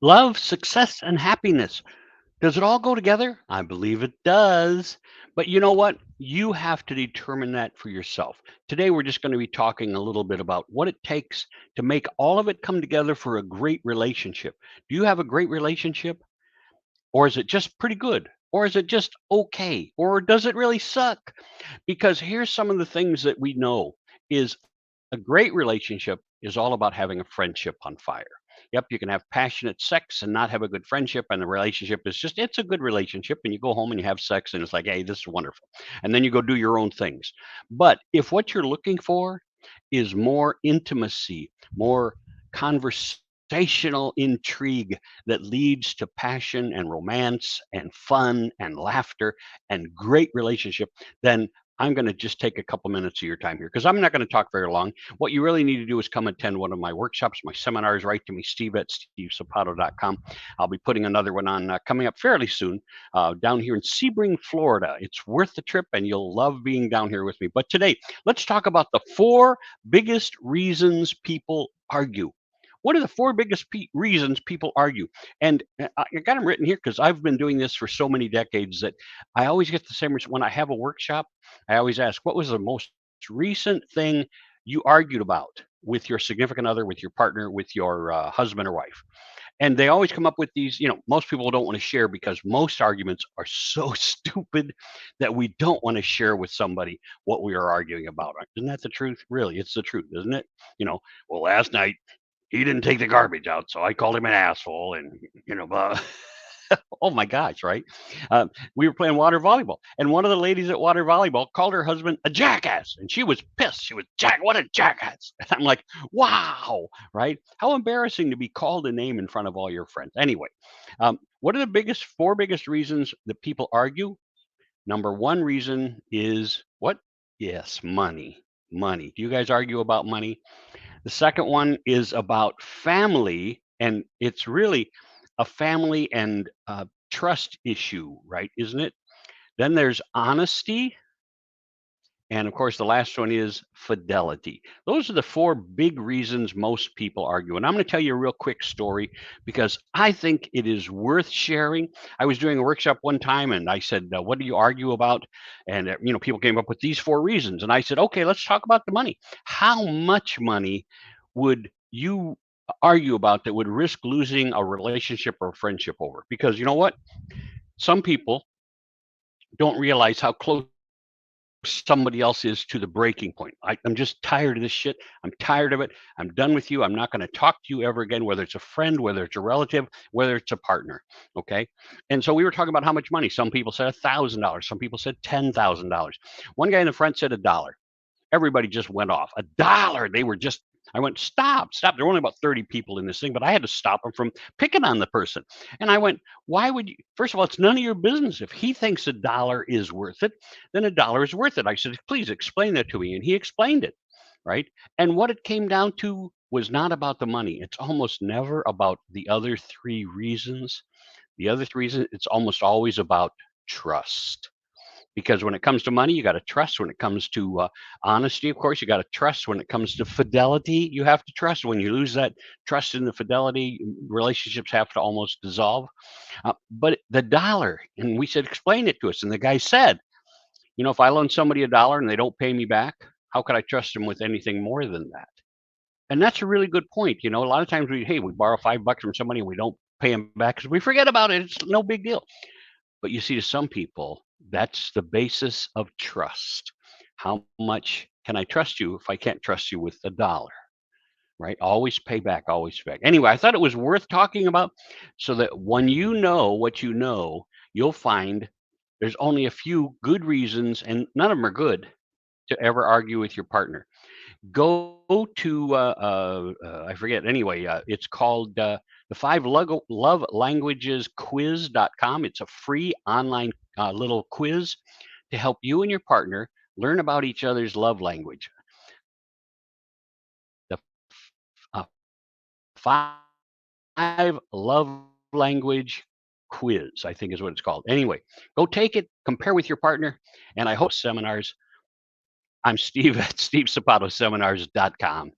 Love, success, and happiness. Does it all go together? I believe it does. But you know what? You have to determine that for yourself. Today, we're just going to be talking a little bit about what it takes to make all of it come together for a great relationship. Do you have a great relationship? Or is it just pretty good? Or is it just okay? Or does it really suck? Because here's some of the things that we know is a great relationship is all about having a friendship on fire. Yep, you can have passionate sex and not have a good friendship, and the relationship is just, it's a good relationship. And you go home and you have sex, and it's like, hey, this is wonderful. And then you go do your own things. But if what you're looking for is more intimacy, more conversational intrigue that leads to passion and romance and fun and laughter and great relationship, then I'm going to just take a couple minutes of your time here because I'm not going to talk very long. What you really need to do is come attend one of my workshops, my seminars. Write to me, Steve at stevesapato.com. I'll be putting another one on coming up fairly soon down here in Sebring, Florida. It's worth the trip and you'll love being down here with me. But today, let's talk about the four biggest reasons people argue. What are the four biggest reasons people argue? And I got them written here because I've been doing this for so many decades that I always get the same. When I have a workshop, I always ask, what was the most recent thing you argued about with your significant other, with your partner, with your husband or wife? And they always come up with these, most people don't want to share because most arguments are so stupid that we don't want to share with somebody what we are arguing about. Isn't that the truth? Really, it's the truth, isn't it? Well, last night he didn't take the garbage out, so I called him an asshole, and blah. Oh my gosh, right? We were playing water volleyball, and one of the ladies at water volleyball called her husband a jackass, and she was pissed. She was what a jackass! And I'm like, wow, right? How embarrassing to be called a name in front of all your friends. Anyway, what are the four biggest reasons that people argue? Number one reason is what? Yes, money. Money. Do you guys argue about money? The second one is about family, and it's really a family and trust issue, right? Isn't it? Then there's honesty. And of course, the last one is fidelity. Those are the four big reasons most people argue. And I'm going to tell you a real quick story because I think it is worth sharing. I was doing a workshop one time and I said, what do you argue about? And, people came up with these four reasons. And I said, okay, let's talk about the money. How much money would you argue about that would risk losing a relationship or a friendship over? Because you know what? Some people don't realize how close somebody else is to the breaking point. I'm just tired of this shit. I'm tired of it. I'm done with you. I'm not going to talk to you ever again, whether it's a friend, whether it's a relative, whether it's a partner. Okay. And so we were talking about how much money. Some people said $1,000. Some people said $10,000. One guy in the front said $1. Everybody just went off. $1. They were just, I went, stop, stop. There were only about 30 people in this thing, but I had to stop them from picking on the person. And I went, why would you? First of all, it's none of your business. If he thinks $1 is worth it, then $1 is worth it. I said, please explain that to me. And he explained it. Right. And what it came down to was not about the money. It's almost never about the other three reasons. The other three reasons, it's almost always about trust, because when it comes to money, you got to trust. When it comes to honesty, of course, you got to trust. When it comes to fidelity, you have to trust. When you lose that trust in the fidelity, relationships have to almost dissolve. But the dollar, and we said, explain it to us. And the guy said, if I loan somebody $1 and they don't pay me back, how could I trust them with anything more than that? And that's a really good point. A lot of times we borrow $5 from somebody and we don't pay them back because we forget about it. It's no big deal. But you see, to some people, that's the basis of trust. How much can I trust you if I can't trust you with $1? Right? Always pay back, always pay back. Anyway, I thought it was worth talking about so that when you know what you know, you'll find there's only a few good reasons, and none of them are good, to ever argue with your partner. Go to I forget. Anyway, it's called the love languages quiz.com. It's a free online little quiz to help you and your partner learn about each other's love language. The uh, five love language quiz, I think is what it's called. Anyway, go take it, compare with your partner, and I hope seminars. I'm Steve at stevesapatoseminars.com.